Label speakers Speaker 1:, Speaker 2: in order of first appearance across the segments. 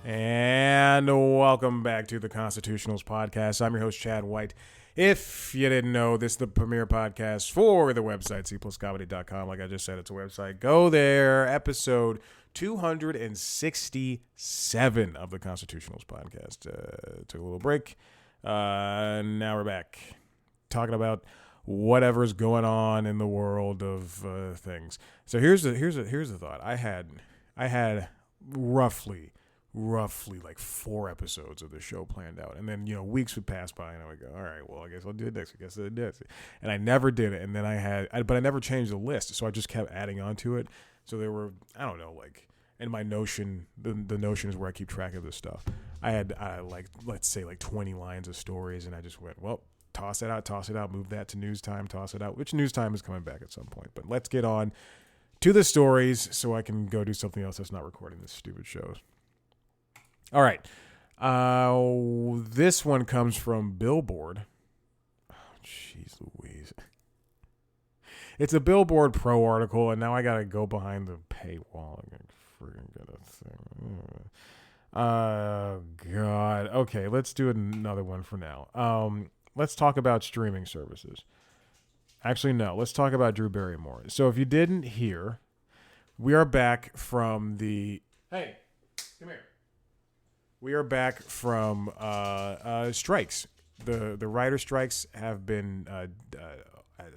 Speaker 1: And welcome back to the Constitutionals Podcast. I'm your host, Chad White. If you didn't know, this is the premier podcast for the website, cpluscomedy.com. Like I just said, it's a website. Go there. Episode 267 of the Constitutionals Podcast. Took a little break. Now we're back talking about whatever's going on in the world of things. So here's the thought. I had roughly like 4 episodes of the show planned out, and then weeks would pass by, and I would go, all right, well, I guess I'll do it next. I guess I'll do it. And I never did it, and then but I never changed the list, so I just kept adding on to it. So there were, I don't know, like in my Notion, the Notion is where I keep track of this stuff. I had like, let's say, like 20 lines of stories, and I just went, well, toss it out, move that to news time, toss it out, which news time is coming back at some point. But let's get on to the stories so I can go do something else that's not recording this stupid show. All right. This one comes from Billboard. Oh, jeez Louise. It's a Billboard Pro article, and now I got to go behind the paywall. I'm freaking get a thing. God. Okay, let's do another one for now. Let's talk about streaming services. Actually, no. Let's talk about Drew Barrymore. So if you didn't hear, we are back from the... Hey, come here. We are back from strikes. The writer strikes have been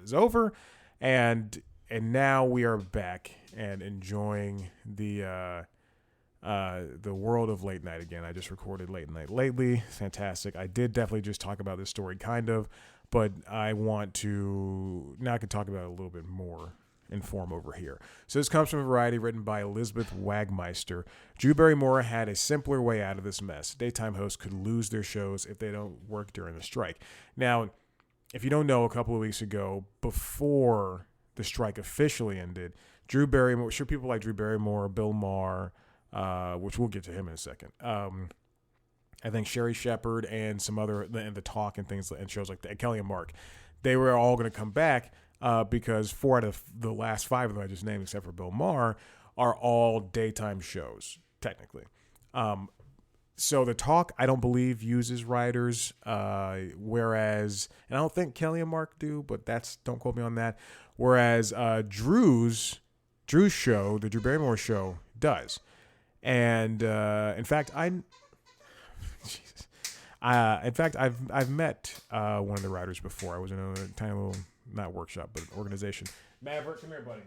Speaker 1: is over, and now we are back and enjoying the world of late night again. I just recorded Late Night Lately. Fantastic. I did definitely just talk about this story kind of, but I want to now I can talk about it a little bit more in form over here. So this comes from Variety, written by Elizabeth Wagmeister. Drew Barrymore had a simpler way out of this mess. Daytime hosts could lose their shows if they don't work during the strike. Now, if you don't know, a couple of weeks ago, before the strike officially ended, Drew Barrymore, sure, people like Drew Barrymore, Bill Maher, which we'll get to him in a second. I think Sherry Shepherd and some other, and The Talk and things, and shows like that, Kelly and Mark, they were all going to come back. Because 4 out of the last 5 of them I just named, except for Bill Maher, are all daytime shows, technically. So The Talk, I don't believe, uses writers, whereas, and I don't think Kelly and Mark do, but don't quote me on that. Whereas Drew's show, the Drew Barrymore show, does. And in fact, I've met one of the writers before. I was in a tiny little, not workshop, but organization. Maverick, come here, buddy.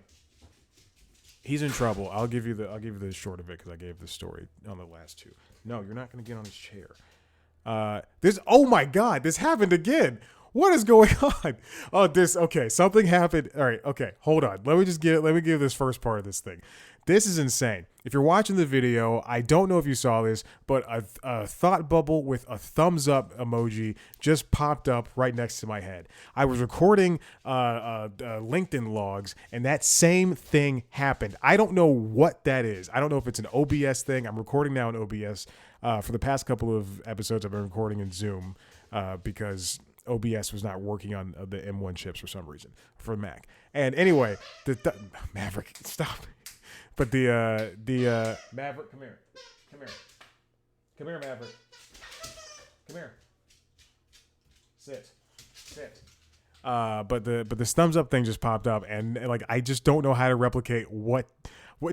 Speaker 1: He's in trouble. I'll give you the short of it because I gave the story on the last 2. No, you're not going to get on his chair. Oh my God, this happened again. What is going on? Okay, something happened. All right, okay, hold on. Let me give this first part of this thing. This is insane. If you're watching the video, I don't know if you saw this, but a thought bubble with a thumbs up emoji just popped up right next to my head. I was recording LinkedIn logs, and that same thing happened. I don't know what that is. I don't know if it's an OBS thing. I'm recording now in OBS. For the past couple of episodes, I've been recording in Zoom because OBS was not working on the M1 chips for some reason for Mac. And anyway, Maverick, stop. But the Maverick, come here, Maverick, come here, sit. But the thumbs up thing just popped up, and like I just don't know how to replicate what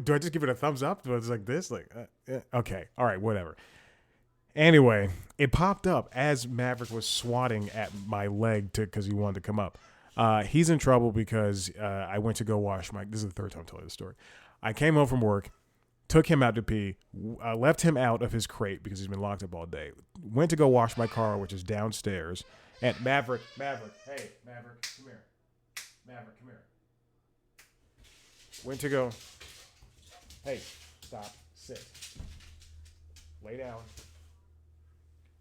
Speaker 1: do I just give it a thumbs up? Do I just like this? Okay, all right, whatever. Anyway, it popped up as Maverick was swatting at my leg because he wanted to come up. He's in trouble because I went to go wash my. This is the third time I'm telling the story. I came home from work, took him out to pee, left him out of his crate because he's been locked up all day. Went to go wash my car, which is downstairs. And Maverick, hey, Maverick, come here. Maverick, come here. Went to go. Hey, stop, sit, lay down.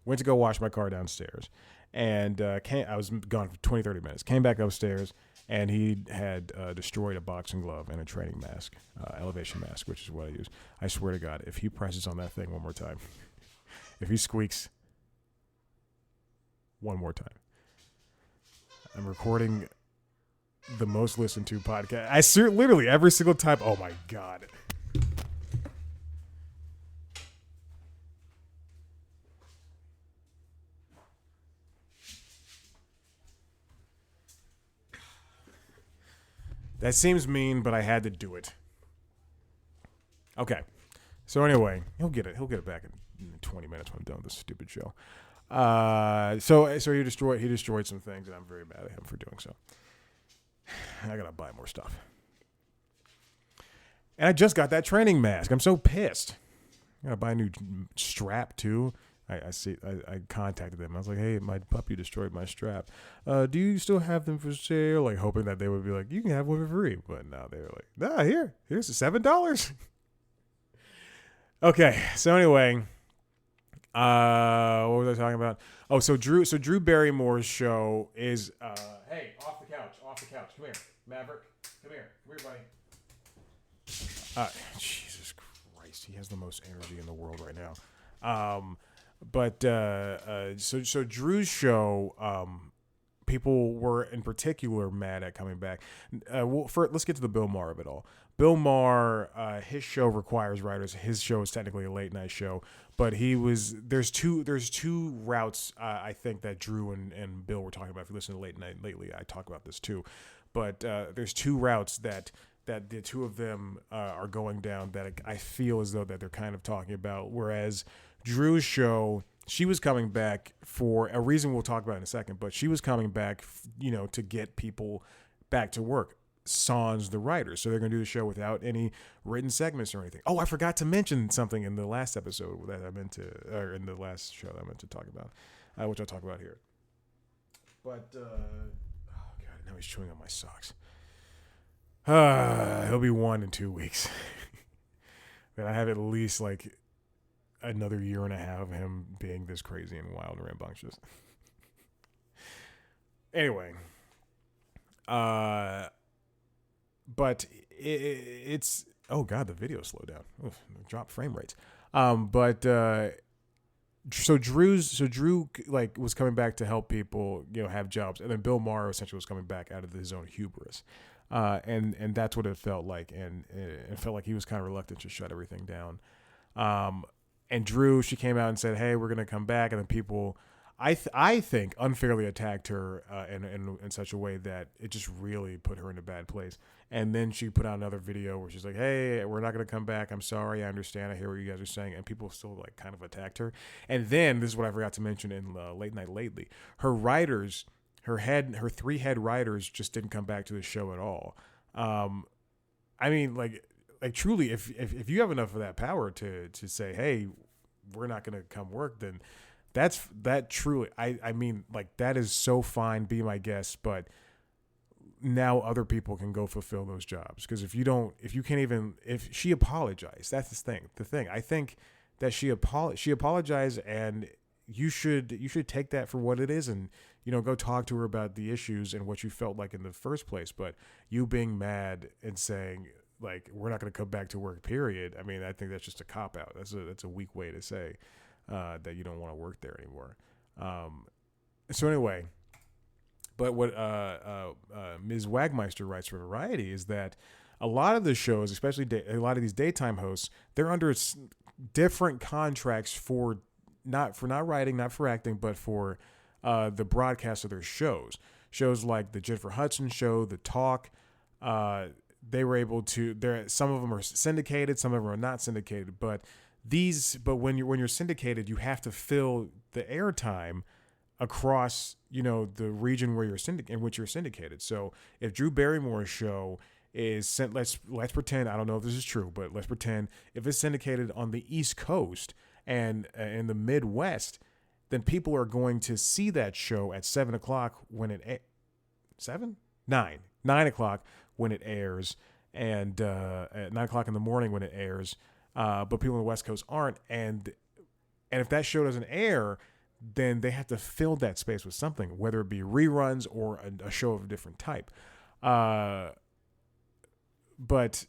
Speaker 1: Went to go wash my car downstairs. And I was gone for 20, 30 minutes. Came back upstairs, and he had destroyed a boxing glove and a training mask, elevation mask, which is what I use. I swear to God, if he presses on that thing one more time, if he squeaks one more time, I'm recording the most listened to podcast. Literally every single time. Oh my God. That seems mean, but I had to do it. Okay. So anyway, he'll get it. He'll get it back in 20 minutes when I'm done with this stupid show. So he destroyed some things, and I'm very mad at him for doing so. I gotta buy more stuff. And I just got that training mask. I'm so pissed. I gotta buy a new strap too. I contacted them. I was like, hey, my puppy destroyed my strap. Do you still have them for sale? Like, hoping that they would be like, you can have one for free. But no, they were like, nah, here's $7. Okay, so anyway, what was I talking about? Oh, so Drew Barrymore's show is, hey, off the couch. Come here, Maverick. Come here, buddy. Jesus Christ, he has the most energy in the world right now. So Drew's show, people were in particular mad at coming back. Let's get to the Bill Maher of it all. Bill Maher, his show requires writers. His show is technically a late night show, but there's two routes I think that Drew and Bill were talking about. If you listen to Late Night lately, I talk about this too. But there's two routes that the two of them are going down that I feel as though that they're kind of talking about. Whereas Drew's show, she was coming back for a reason we'll talk about in a second, but she was coming back, to get people back to work. Sans the writers, so they're going to do the show without any written segments or anything. Oh, I forgot to mention something in the last episode that I meant to, or in the last show that I meant to talk about, which I'll talk about here. But oh god, now he's chewing on my socks. He'll be 1 in 2 weeks. And I have at least like another year and a half of him being this crazy and wild and rambunctious. Anyway, but it's oh god, the video slowed down. Oof, dropped frame rates. So Drew like was coming back to help people have jobs, and then Bill Maher essentially was coming back out of his own hubris, and that's what it felt like, and it felt like he was kind of reluctant to shut everything down. And Drew, she came out and said, hey, we're gonna come back, and then people, I think, unfairly attacked her in such a way that it just really put her in a bad place. And then she put out another video where she's like, hey, we're not going to come back. I'm sorry. I understand. I hear what you guys are saying. And people still like kind of attacked her. And then this is what I forgot to mention in Late Night Lately. Her writers, her 3 head writers just didn't come back to the show at all. I mean, like truly, if you have enough of that power to say, hey, we're not going to come work, then that truly, I mean, like, that is so fine. Be my guest, but now other people can go fulfill those jobs. Because if she apologized, that's the thing. I think that she apologized, and you should take that for what it is, and go talk to her about the issues and what you felt like in the first place. But you being mad and saying like, we're not going to come back to work, period. I mean, I think that's just a cop out. That's a weak way to say that you don't want to work there anymore. So anyway, but what Ms. Wagmeister writes for Variety is that a lot of the shows, especially a lot of these daytime hosts, they're under different contracts for not writing, not for acting, but for the broadcast of their shows. Shows like the Jennifer Hudson Show, The Talk. They were able to. Some of them are syndicated, some of them are not syndicated, but when you're syndicated, you have to fill the airtime across the region where in which you're syndicated. So if Drew Barrymore's show is sent, let's pretend, I don't know if this is true, but let's pretend if it's syndicated on the East Coast and in the Midwest, then people are going to see that show at 7 o'clock when it 9 o'clock when it airs, and at 9 o'clock in the morning when it airs. But people on the West Coast aren't, and if that show doesn't air, then they have to fill that space with something, whether it be reruns or a show of a different type. But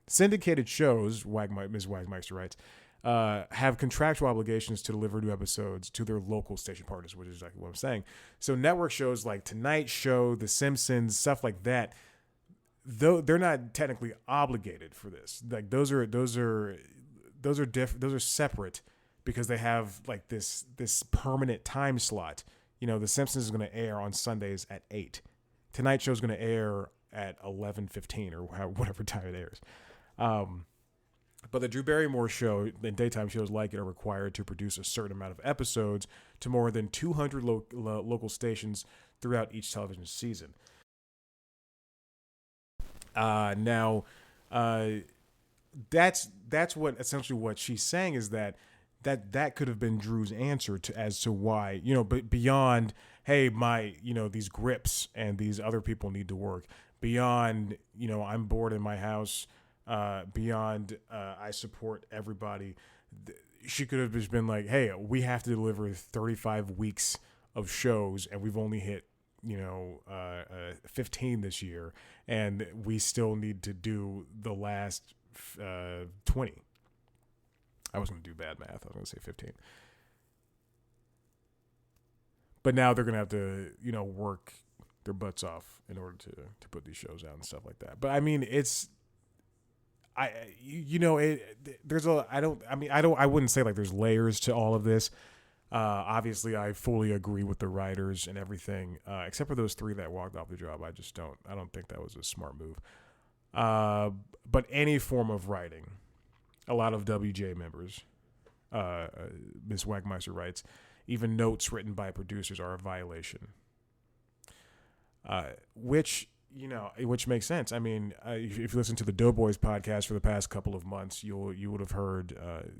Speaker 1: syndicated shows, Ms. Wagmeister writes, have contractual obligations to deliver new episodes to their local station partners, which is exactly what I'm saying. So network shows like Tonight Show, The Simpsons, stuff like that, though they're not technically obligated for this. Like those are separate because they have like this permanent time slot. The Simpsons is going to air on Sundays at 8. Tonight Show is going to air at 11:15 or whatever time it airs. But the Drew Barrymore show and daytime shows like it are required to produce a certain amount of episodes to more than 200 local stations throughout each television season. Now, that's what essentially what she's saying is that could have been Drew's answer to as to why, but beyond, hey, my, these grips and these other people need to work, beyond, I'm bored in my house, beyond I support everybody. She could have just been like, hey, we have to deliver 35 weeks of shows and we've only hit 15 this year, and we still need to do the last 20. I was going to do bad math. I was going to say 15. But now they're going to have to, work their butts off in order to put these shows out and stuff like that. But I mean, I wouldn't say like there's layers to all of this. Obviously, I fully agree with the writers and everything, except for those 3 that walked off the job. I don't think that was a smart move. But any form of writing, a lot of WJ members, Ms. Wagmeister writes, even notes written by producers are a violation. Which makes sense. I mean, if you listen to the Doughboys podcast for the past couple of months, you would have heard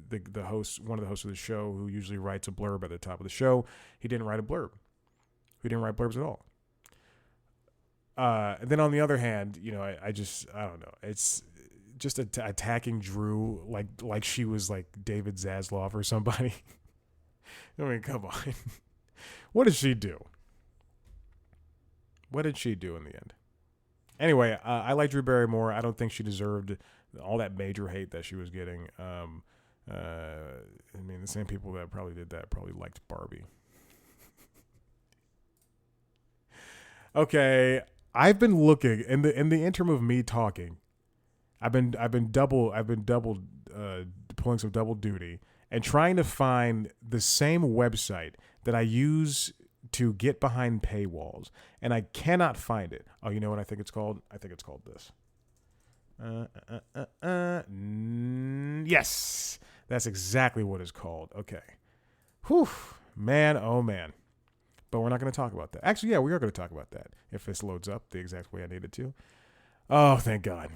Speaker 1: the host, one of the hosts of the show, who usually writes a blurb at the top of the show. He didn't write a blurb. He didn't write blurbs at all. And then on the other hand, I don't know. It's just attacking Drew like she was like David Zaslav or somebody. I mean, come on. What did she do? What did she do in the end? Anyway, I like Drew Barrymore. I don't think she deserved all that major hate that she was getting. I mean, the same people that probably did that probably liked Barbie. Okay, I've been looking in the interim of me talking. I've been pulling some double duty and trying to find the same website that I use to get behind paywalls, and I cannot find it. Oh, you know what I think it's called? I think it's called this. Yes, that's exactly what it's called. Okay. Whew, man, oh man. But we're not going to talk about that. Actually, yeah, we are going to talk about that if this loads up the exact way I need it to. Oh, thank God.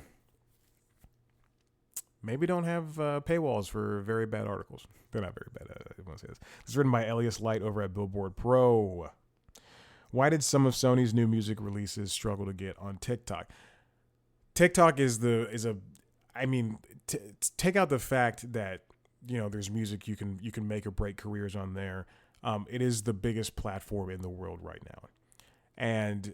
Speaker 1: Maybe don't have paywalls for very bad articles. They're not very bad. I want to say this. It's written by Elias Light over at Billboard Pro. Why did some of Sony's new music releases struggle to get on TikTok? TikTok take out the fact that there's music you can make or break careers on there. It is the biggest platform in the world right now, and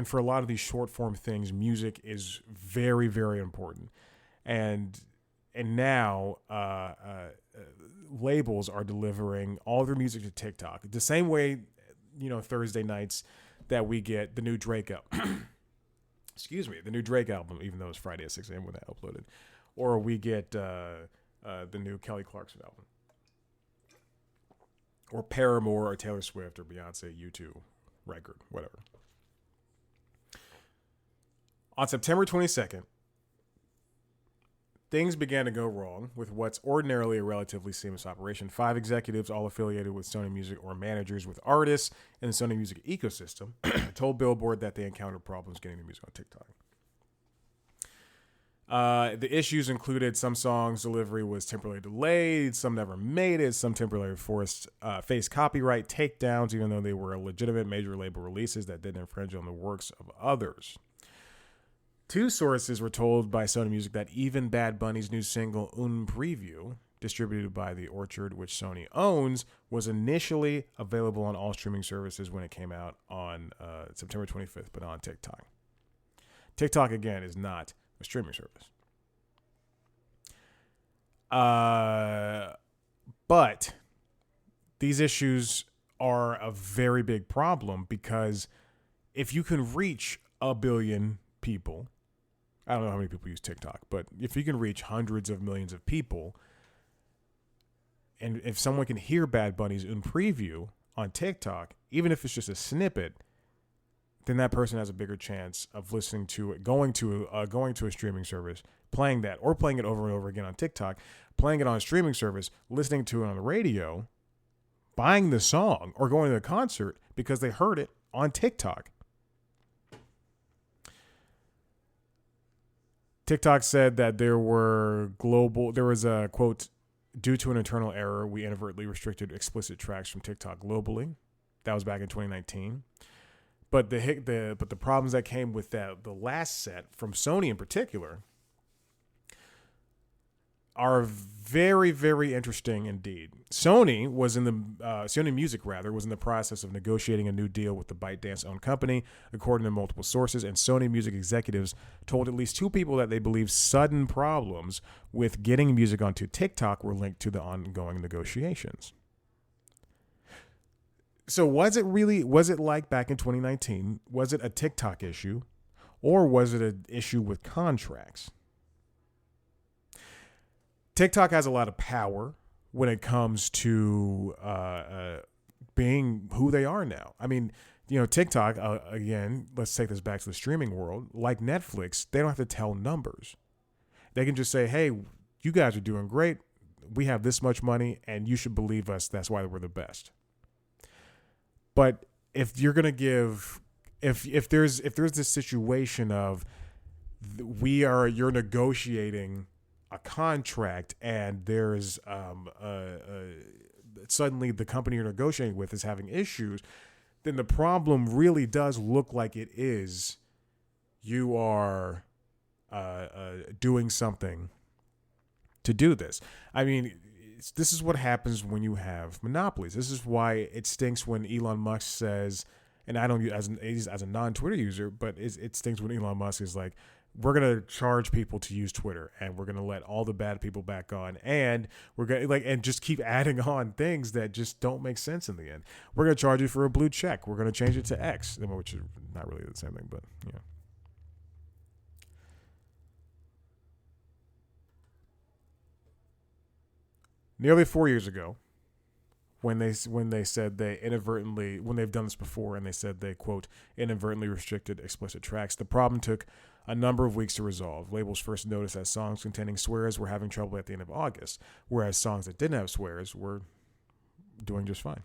Speaker 1: for a lot of these short form things, music is very, very important. And now labels are delivering all their music to TikTok the same way, Thursday nights that we get the new Drake album. Excuse me, the new Drake album, even though it's Friday at 6 a.m. when that uploaded, or we get the new Kelly Clarkson album, or Paramore, or Taylor Swift, or Beyonce, U2 record, whatever. On September 22nd. Things began to go wrong with what's ordinarily a relatively seamless operation. 5 executives, all affiliated with Sony Music or managers with artists in the Sony Music ecosystem, told Billboard that they encountered problems getting their music on TikTok. The issues included some songs' delivery was temporarily delayed, some never made it, some temporarily faced copyright takedowns, even though they were legitimate major label releases that didn't infringe on the works of others. 2 sources were told by Sony Music that even Bad Bunny's new single Un Preview, distributed by The Orchard, which Sony owns, was initially available on all streaming services when it came out on September 25th, but on TikTok. TikTok, again, is not a streaming service. But these issues are a very big problem because if you can reach 1 billion people, I don't know how many people use TikTok, but if you can reach hundreds of millions of people, and if someone can hear Bad Bunny's In Preview on TikTok, even if it's just a snippet, then that person has a bigger chance of listening to it, going to a streaming service, playing that, or playing it over and over again on TikTok, playing it on a streaming service, listening to it on the radio, buying the song, or going to the concert because they heard it on TikTok. TikTok said that there was a quote, due to an internal error, we inadvertently restricted explicit tracks from TikTok globally. That was back in 2019. But the problems that came with that, the last set from Sony in particular, are very, very interesting indeed. Sony Music was in the process of negotiating a new deal with the ByteDance-owned company, according to multiple sources. And Sony Music executives told at least two people that they believe sudden problems with getting music onto TikTok were linked to the ongoing negotiations. So was it like back in 2019? Was it a TikTok issue, or was it an issue with contracts? TikTok has a lot of power when it comes to being who they are now. I mean, TikTok, again, let's take this back to the streaming world. Like Netflix, they don't have to tell numbers. They can just say, hey, you guys are doing great. We have this much money, and you should believe us. That's why we're the best. But if you're going to give, if there's this situation of you're negotiating a contract, and there's suddenly the company you're negotiating with is having issues, then the problem really does look like it is you are doing something to do this. I mean, this is what happens when you have monopolies. This is why it stinks when Elon Musk says, and I don't use as a non-Twitter user, but it stinks when Elon Musk is like, we're going to charge people to use Twitter, and we're going to let all the bad people back on, and we're going to and just keep adding on things that just don't make sense in the end. We're going to charge you for a blue check. We're going to change it to X, which is not really the same thing, but yeah. Nearly 4 years ago, when they said they inadvertently, when they've done this before, and they said they, quote, inadvertently restricted explicit tracks, the problem took a number of weeks to resolve. Labels first noticed that songs containing swears were having trouble at the end of August, whereas songs that didn't have swears were doing just fine.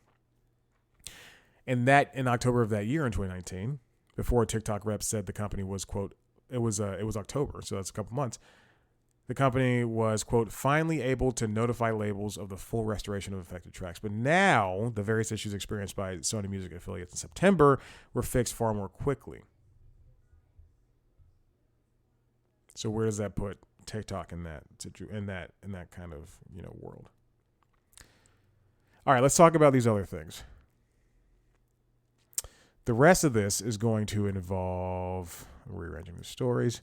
Speaker 1: And that, in October of that year, in 2019, before a TikTok rep said the company was, quote, it was October, so that's a couple months, the company was, quote, finally able to notify labels of the full restoration of affected tracks. But now, the various issues experienced by Sony Music affiliates in September were fixed far more quickly. So where does that put TikTok in that kind of world? All right, let's talk about these other things. The rest of this is going to involve rearranging the stories,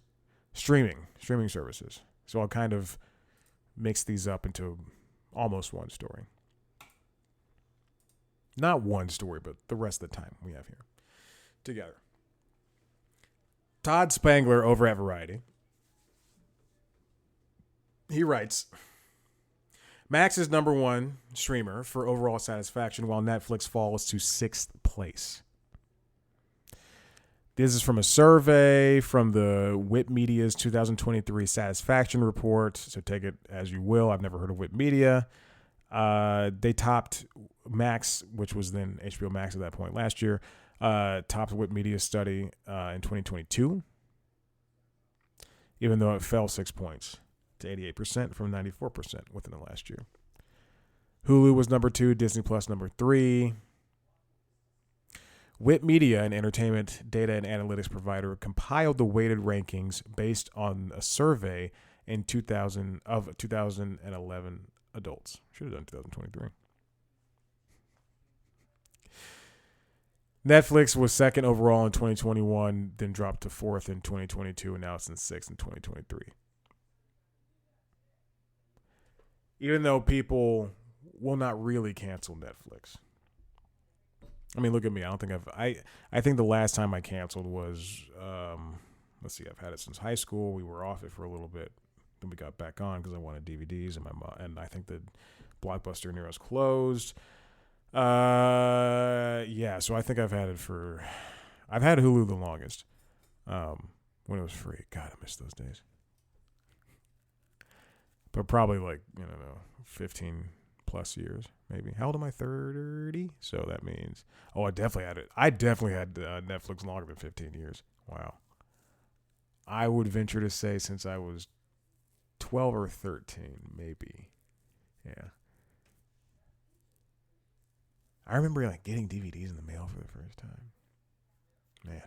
Speaker 1: streaming services. So I'll kind of mix these up into almost one story. Not one story, but the rest of the time we have here together. Todd Spangler over at Variety. He writes, Max is number one streamer for overall satisfaction, while Netflix falls to 6th place. This is from a survey from the Whip Media's 2023 Satisfaction Report. So take it as you will. I've never heard of Whip Media. They topped Max, which was then HBO Max at that point last year, topped Whip Media's study in 2022, even though it fell 6 points to 88% from 94% within the last year. Hulu was number 2, Disney Plus number 3. Whip Media, an entertainment data and analytics provider, compiled the weighted rankings based on a survey in 2011 adults. Should have done 2023. Netflix was second overall in 2021, then dropped to 4th in 2022, and now it's in 6th in 2023. Even though people will not really cancel Netflix. I mean, look at me. I don't think I think the last time I canceled was, let's see, I've had it since high school. We were off it for a little bit. Then we got back on because I wanted DVDs, and I think the Blockbuster near us closed. Yeah, so I think I've had it for I've had Hulu the longest. When it was free. God, I miss those days. But probably like, 15 plus years, maybe. How old am I? 30? So that means, I definitely had it. I definitely had Netflix longer than 15 years. Wow. I would venture to say since I was 12 or 13, maybe. Yeah. I remember like getting DVDs in the mail for the first time. Man.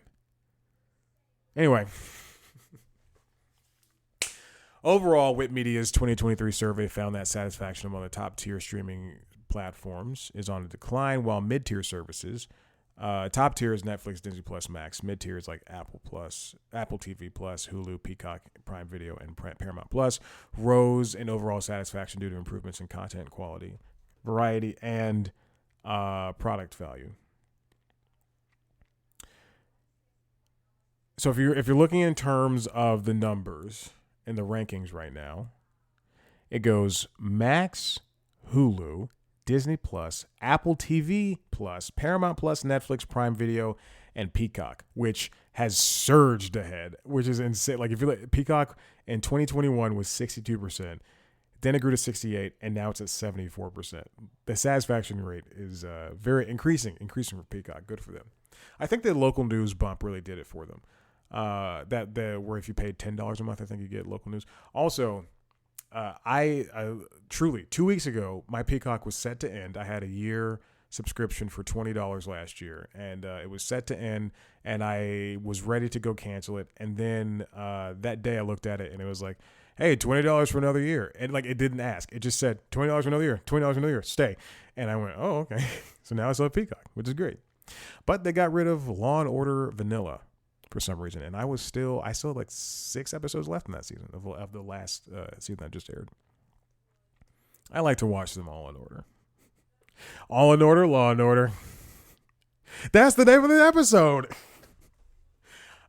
Speaker 1: Anyway. Overall, WIT Media's 2023 survey found that satisfaction among the top tier streaming platforms is on a decline, while mid-tier services, top tier is Netflix, Disney Plus, Max. Mid-tier is like Apple Plus, Apple TV Plus, Hulu, Peacock, Prime Video, and Paramount Plus, rose in overall satisfaction due to improvements in content quality, variety, and product value. So if you're looking in terms of the numbers in the rankings right now, it goes Max, Hulu, Disney Plus, Apple TV Plus, Paramount Plus, Netflix, Prime Video, and Peacock, which has surged ahead, which is insane. Like if you look, Peacock in 2021 was 62%, then it grew to 68%, and now it's at 74%. The satisfaction rate is very increasing for Peacock. Good for them. I think the local news bump really did it for them. Where if you paid $10 a month, I think you get local news. Also, I truly 2 weeks ago, my Peacock was set to end. I had a year subscription for $20 last year, and it was set to end, and I was ready to go cancel it. And then that day, I looked at it, and it was like, "Hey, $20 for another year," and like it didn't ask. It just said $20 for another year, $20 for another year, stay. And I went, "Oh, okay." So now I still have Peacock, which is great. But they got rid of Law and Order Vanilla for some reason, and I still had like 6 episodes left in that season of the last season that just aired. I like to watch them all in order. All in order, Law and Order. That's the name of the episode.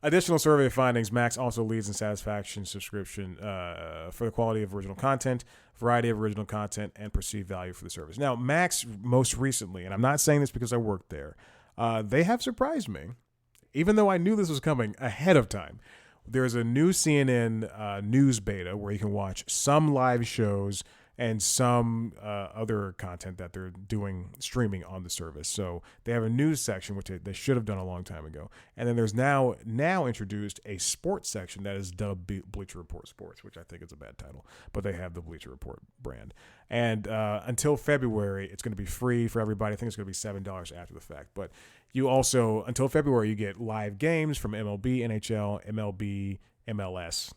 Speaker 1: Additional survey findings: Max also leads in satisfaction subscription for the quality of original content, variety of original content, and perceived value for the service. Now, Max most recently, and I'm not saying this because I worked there, they have surprised me. Even though I knew this was coming ahead of time, there's a new CNN news beta where you can watch some live shows and some other content that they're doing streaming on the service. So they have a news section, which they should have done a long time ago. And then there's now introduced a sports section that is dubbed Bleacher Report Sports, which I think is a bad title, but they have the Bleacher Report brand. And until February, it's going to be free for everybody. I think it's going to be $7 after the fact. But you also, until February, you get live games from MLB, NHL, MLB, MLS.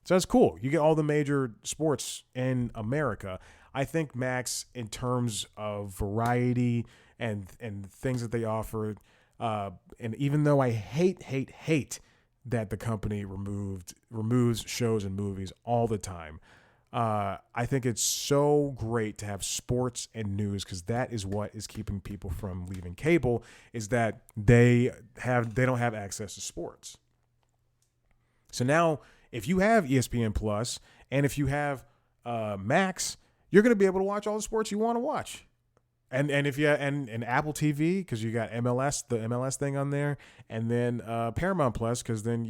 Speaker 1: So that's cool. You get all the major sports in America. I think Max, in terms of variety and things that they offer, and even though I hate that the company removes shows and movies all the time, I think it's so great to have sports and news, because that is what is keeping people from leaving cable, is that they don't have access to sports. So now, if you have ESPN Plus and if you have Max, you're going to be able to watch all the sports you want to watch. And if you and Apple TV, because you got the MLS thing on there, and then Paramount Plus, because then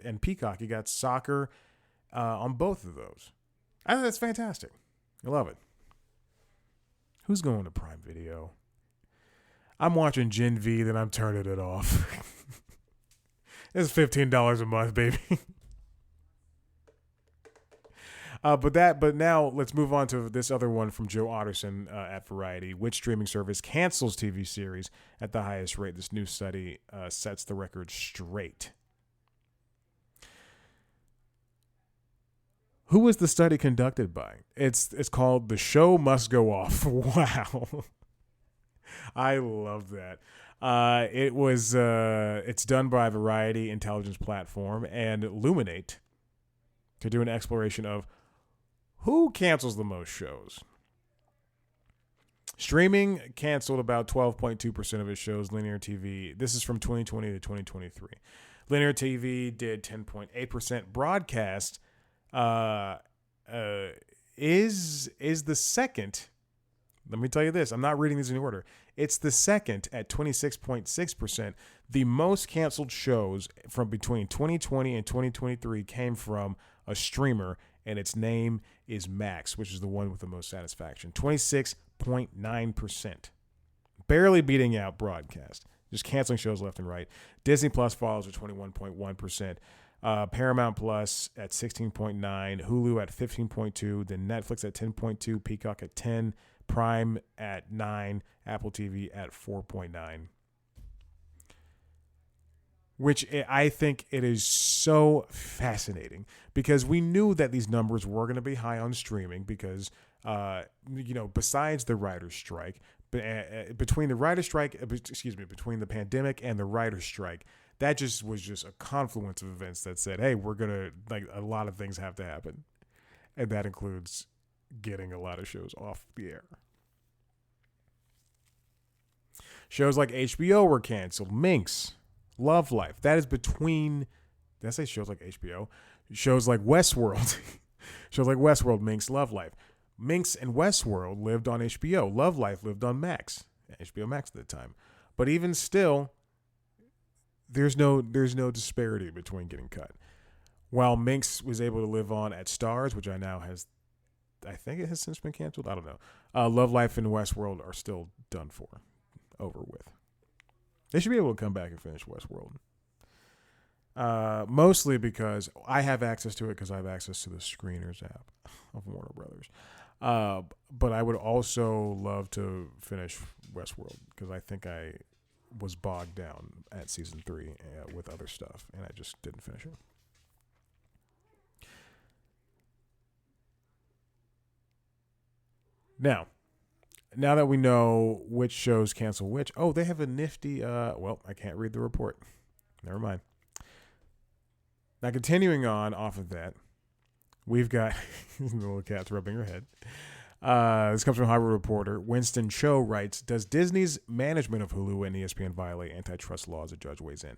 Speaker 1: and Peacock, you got soccer on both of those. I think that's fantastic. I love it. Who's going to Prime Video? I'm watching Gen V, then I'm turning it off. It's $15 a month, baby. But now let's move on to this other one from Joe Otterson at Variety. Which streaming service cancels TV series at the highest rate? This new study sets the record straight. Who was the study conducted by? It's called The Show Must Go Off. Wow. I love that. It's done by Variety Intelligence Platform and Illuminate to do an exploration of who cancels the most shows. Streaming canceled about 12.2% of its shows. Linear TV, this is from 2020 to 2023. Linear TV did 10.8%. Broadcast is the second. Let me tell you this. I'm not reading these in order. It's the second at 26.6%. The most canceled shows from between 2020 and 2023 came from a streamer, and its name is Max, which is the one with the most satisfaction. 26.9%. Barely beating out broadcast. Just canceling shows left and right. Disney Plus follows at 21.1%. Paramount Plus at 16.9, Hulu at 15.2, then Netflix at 10.2, Peacock at 10, Prime at 9, Apple TV at 4.9. Which I think it is so fascinating because we knew that these numbers were going to be high on streaming because, besides the writer's strike, between the pandemic and the writer's strike, that was just a confluence of events that said, hey, we're going to, a lot of things have to happen. And that includes getting a lot of shows off the air. Shows like HBO were canceled. Minx, Love Life. That is between, did I say shows like HBO? Shows like Westworld. Shows like Westworld, Minx, Love Life. Minx and Westworld lived on HBO. Love Life lived on Max. HBO Max at the time. But even still, there's no disparity between getting cut. While Minx was able to live on at Stars, which I think it has since been canceled. I don't know. Love Life and Westworld are still done for, over with. They should be able to come back and finish Westworld. Mostly because I have access to it because I have access to the Screeners app of Warner Brothers. But I would also love to finish Westworld because I think I was bogged down at season 3 with other stuff, and I just didn't finish it. Now that we know which shows cancel which, they have a nifty, I can't read the report. Never mind. Now, continuing on off of that, we've got the little cat's rubbing her head. This comes from Hollywood Reporter. Winston Cho writes, does Disney's management of Hulu and ESPN violate antitrust laws? A judge weighs in.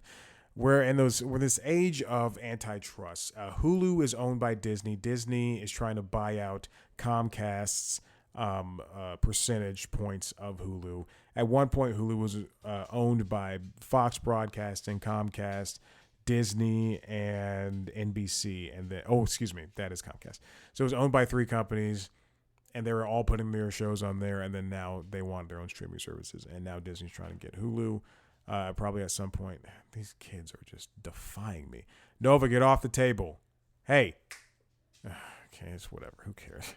Speaker 1: We're this age of antitrust. Hulu is owned by Disney. Disney is trying to buy out Comcast's percentage points of Hulu. At one point, Hulu was owned by Fox Broadcasting, Comcast, Disney, and NBC. And then, that is Comcast. So it was owned by 3 companies. And they were all putting their shows on there, and then now they want their own streaming services. And now Disney's trying to get Hulu. Probably at some point, these kids are just defying me. Nova, get off the table. Hey. Okay, it's whatever. Who cares?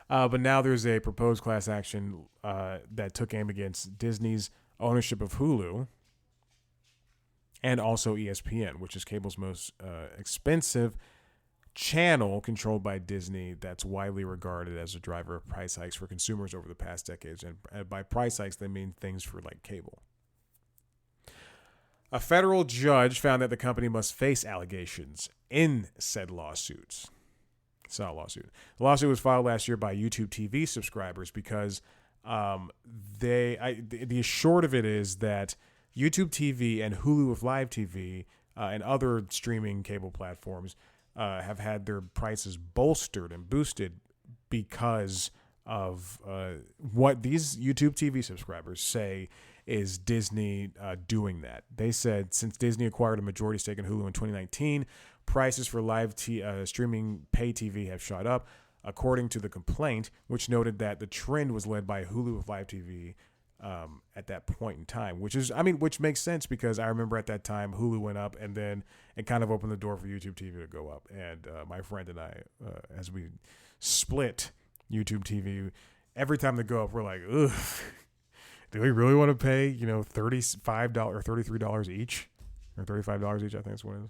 Speaker 1: But now there's a proposed class action that took aim against Disney's ownership of Hulu and also ESPN, which is cable's most expensive channel controlled by Disney that's widely regarded as a driver of price hikes for consumers over the past decades. And by price hikes, they mean things for like cable. A federal judge found that the company must face allegations in said lawsuits. It's not a lawsuit. The lawsuit was filed last year by YouTube TV subscribers because the short of it is that YouTube TV and Hulu with Live TV and other streaming cable platforms have had their prices bolstered and boosted because of what these YouTube TV subscribers say is Disney doing that. They said since Disney acquired a majority stake in Hulu in 2019, prices for live streaming pay TV have shot up, according to the complaint, which noted that the trend was led by Hulu with Live TV at that point in time, which makes sense because I remember at that time Hulu went up and then it kind of opened the door for YouTube TV to go up. And my friend and I, as we split YouTube TV, every time they go up, we're like, ugh, do we really want to pay, $35 or $33 each or $35 each? I think that's what it is.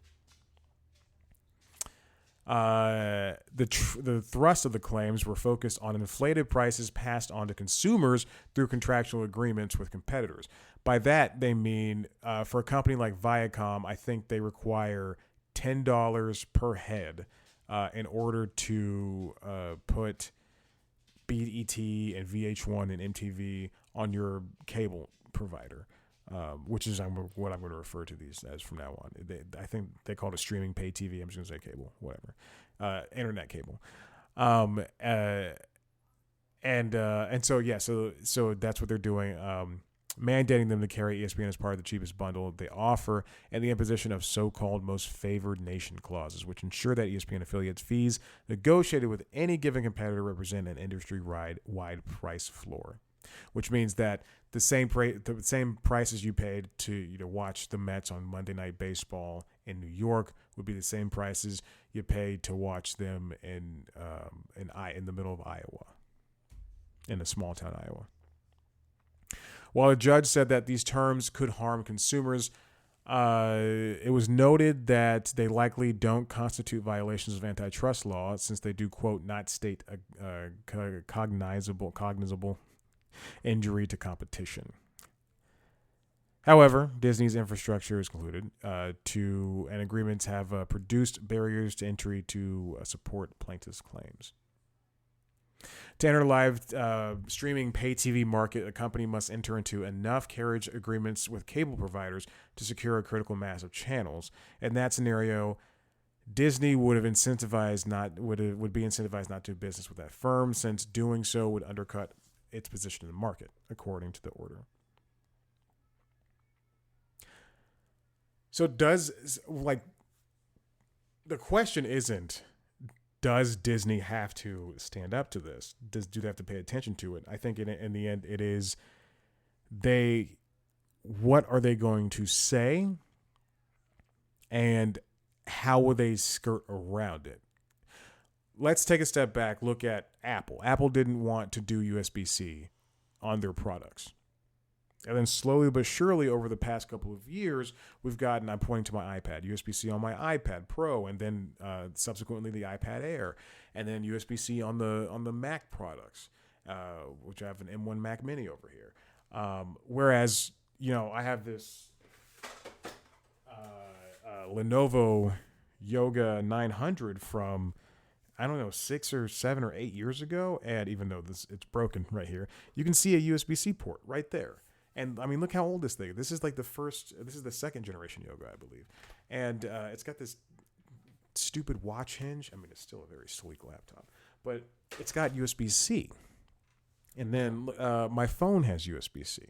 Speaker 1: The thrust of the claims were focused on inflated prices passed on to consumers through contractual agreements with competitors. By that, they mean for a company like Viacom, I think they require $10 per head in order to put BET and VH1 and MTV on your cable provider. Which is what I'm going to refer to these as from now on. I think they call it streaming pay TV. I'm just going to say cable, whatever. Internet cable. And so yeah, so that's what they're doing. Mandating them to carry ESPN as part of the cheapest bundle they offer, and the imposition of so-called most favored nation clauses, which ensure that ESPN affiliates' fees negotiated with any given competitor represent an industry-wide price floor, which means that the same prices you paid to watch the Mets on Monday Night Baseball in New York would be the same prices you paid to watch them in the middle of Iowa, in a small town Iowa. While a judge said that these terms could harm consumers, it was noted that they likely don't constitute violations of antitrust law, since they do, quote, not state a cognizable injury to competition. However, Disney's infrastructure is concluded and agreements have produced barriers to entry to support plaintiffs' claims. To enter live streaming pay TV market, a company must enter into enough carriage agreements with cable providers to secure a critical mass of channels. In that scenario, Disney would be incentivized not to do business with that firm, since doing so would undercut its position in the market, according to the order. So the question isn't, does Disney have to stand up to this? Do they have to pay attention to it? I think in the end, it is what are they going to say, and how will they skirt around it? Let's take a step back, look at Apple. Apple didn't want to do USB-C on their products. And then slowly but surely over the past couple of years, I'm pointing to my iPad, USB-C on my iPad Pro, and then subsequently the iPad Air, and then USB-C on the Mac products, which I have an M1 Mac Mini over here. Whereas, I have this Lenovo Yoga 900 from, I don't know, 6 or 7 or 8 years ago, and even though it's broken right here, you can see a USB-C port right there. And I mean, look how old this thing is. This is the second generation Yoga, I believe. And it's got this stupid watch hinge. I mean, it's still a very sleek laptop, but it's got USB-C. And then my phone has USB-C.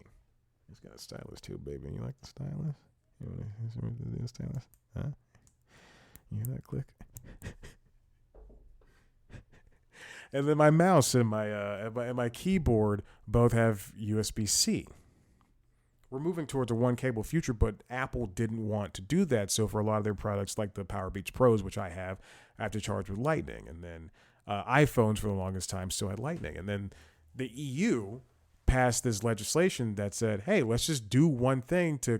Speaker 1: It's got a stylus too, baby. You like the stylus? You want to do the stylus? Huh? You hear that click? And then my mouse and my keyboard both have USB-C. We're moving towards a one cable future, but Apple didn't want to do that. So for a lot of their products, like the Power Beats Pros, which I have to charge with Lightning. And then iPhones for the longest time still had Lightning. And then the EU passed this legislation that said, hey, let's just do one thing to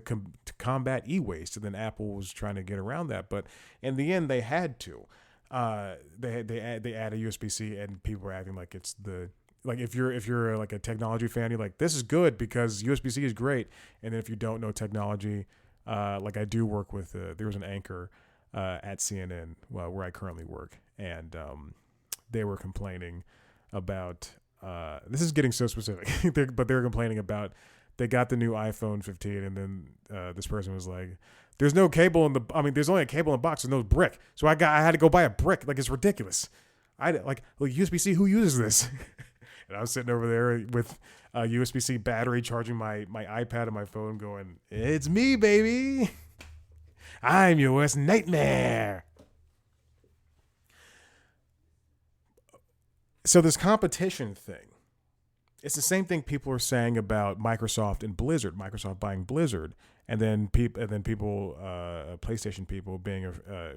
Speaker 1: combat e-waste. And then Apple was trying to get around that. But in the end, they had to. They add a USB-C, and people were acting like it's the... Like if you're like a technology fan, you're like, this is good because USB-C is great. And then if you don't know technology, like I do work with, there was an anchor at CNN, where I currently work, and they were complaining about, this is getting so specific, but they were complaining about, they got the new iPhone 15, and then this person was like, there's no cable there's only a cable in the box, and no brick. So I had to go buy a brick. Like, it's ridiculous. Like USB-C, who uses this? And I was sitting over there with a USB-C battery charging my iPad and my phone going, it's me, baby. I'm your worst nightmare. So this competition thing, it's the same thing people are saying about Microsoft and Blizzard. Microsoft buying Blizzard, and then people, PlayStation people being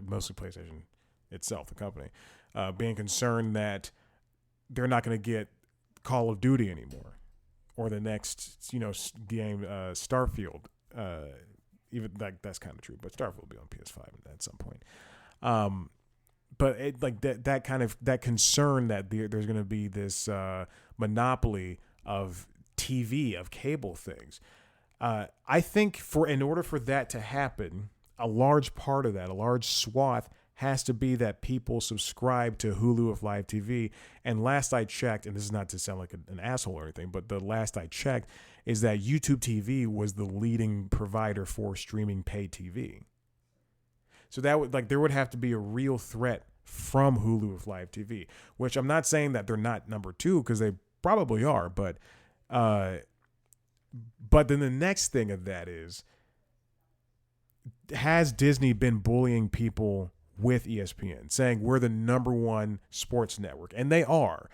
Speaker 1: mostly PlayStation itself, the company, being concerned that they're not going to get Call of Duty anymore, or the next game, Starfield. Even that's kind of true, but Starfield will be on PS5 at some point. But that concern that there's going to be this monopoly of TV, of cable things. I think in order for that to happen, a large part of that, a large swath, has to be that people subscribe to Hulu with live TV. And last I checked, and this is not to sound like an asshole or anything, but the last I checked is that YouTube TV was the leading provider for streaming pay TV. So that would there would have to be a real threat from Hulu with live TV, which I'm not saying that they're not number two, because they probably are, but then the next thing of that is, has Disney been bullying people with ESPN, saying we're the number one sports network? And they are.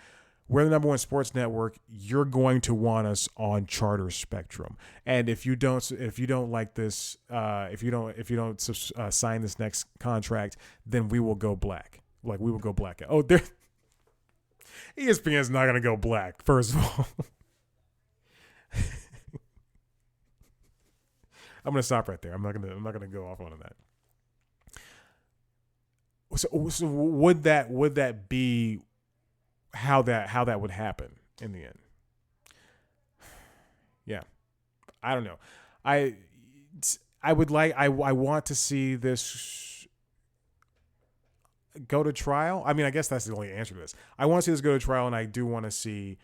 Speaker 1: We're the number one sports network. You're going to want us on Charter Spectrum. And if you don't like this, if you don't sign this next contract, then we will go black. Like, we will go black. Oh, ESPN is not going to go black. First of all, I'm going to stop right there. I'm not going to go off on that. So would that be how that would happen in the end? Yeah, I don't know. I want to see this go to trial. I mean, I guess that's the only answer to this. I want to see this go to trial, and I do want to see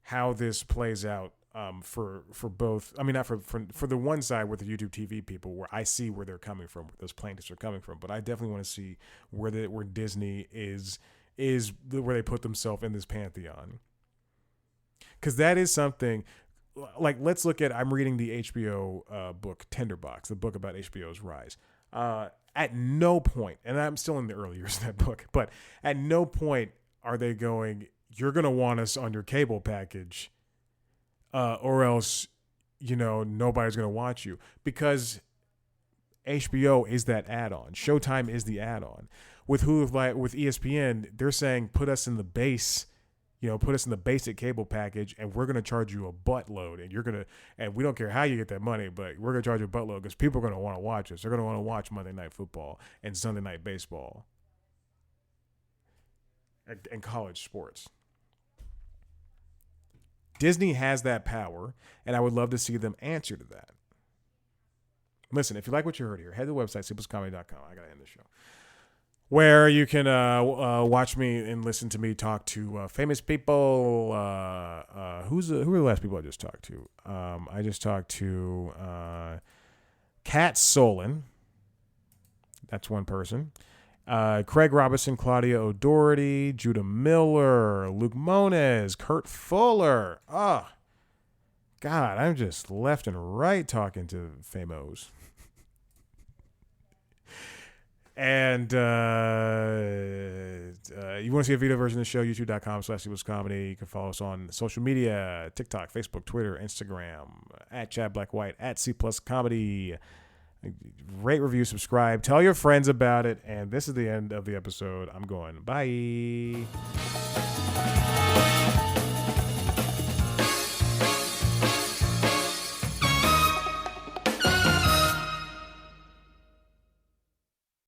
Speaker 1: how this plays out for both. I mean, not for the one side with the YouTube TV people, where I see where they're coming from, where those plaintiffs are coming from, but I definitely want to see where Disney is where they put themselves in this pantheon, because that is something. Like, let's look at, I'm reading the HBO book Tinderbox, the book about HBO's rise. At no point, and I'm still in the early years of that book, but at no point are they going, you're going to want us on your cable package, or else, nobody's going to watch you, because HBO is that add-on. Showtime is the add-on. With ESPN, they're saying, put us in the base, put us in the basic cable package, and we're going to charge you a buttload, and we don't care how you get that money, but we're going to charge you a buttload because people are going to want to watch us. They're going to want to watch Monday Night Football and Sunday Night Baseball and college sports. Disney has that power, and I would love to see them answer to that. Listen, if you like what you heard here, head to the website, simplescomedy.com. I got to end the show, where you can watch me and listen to me talk to famous people. Who are the last people I just talked to? I just talked to Kat Solon. That's one person. Craig Robinson, Claudia O'Doherty, Judah Miller, Luke Moniz, Kurt Fuller. Oh, God, I'm just left and right talking to famos. And you want to see a video version of the show, youtube.com/comedy. You can follow us on social media, TikTok, Facebook, Twitter, Instagram, at Chad Black White, at C Plus Comedy. Rate, review, subscribe. Tell your friends about it. And this is the end of the episode. I'm going. Bye.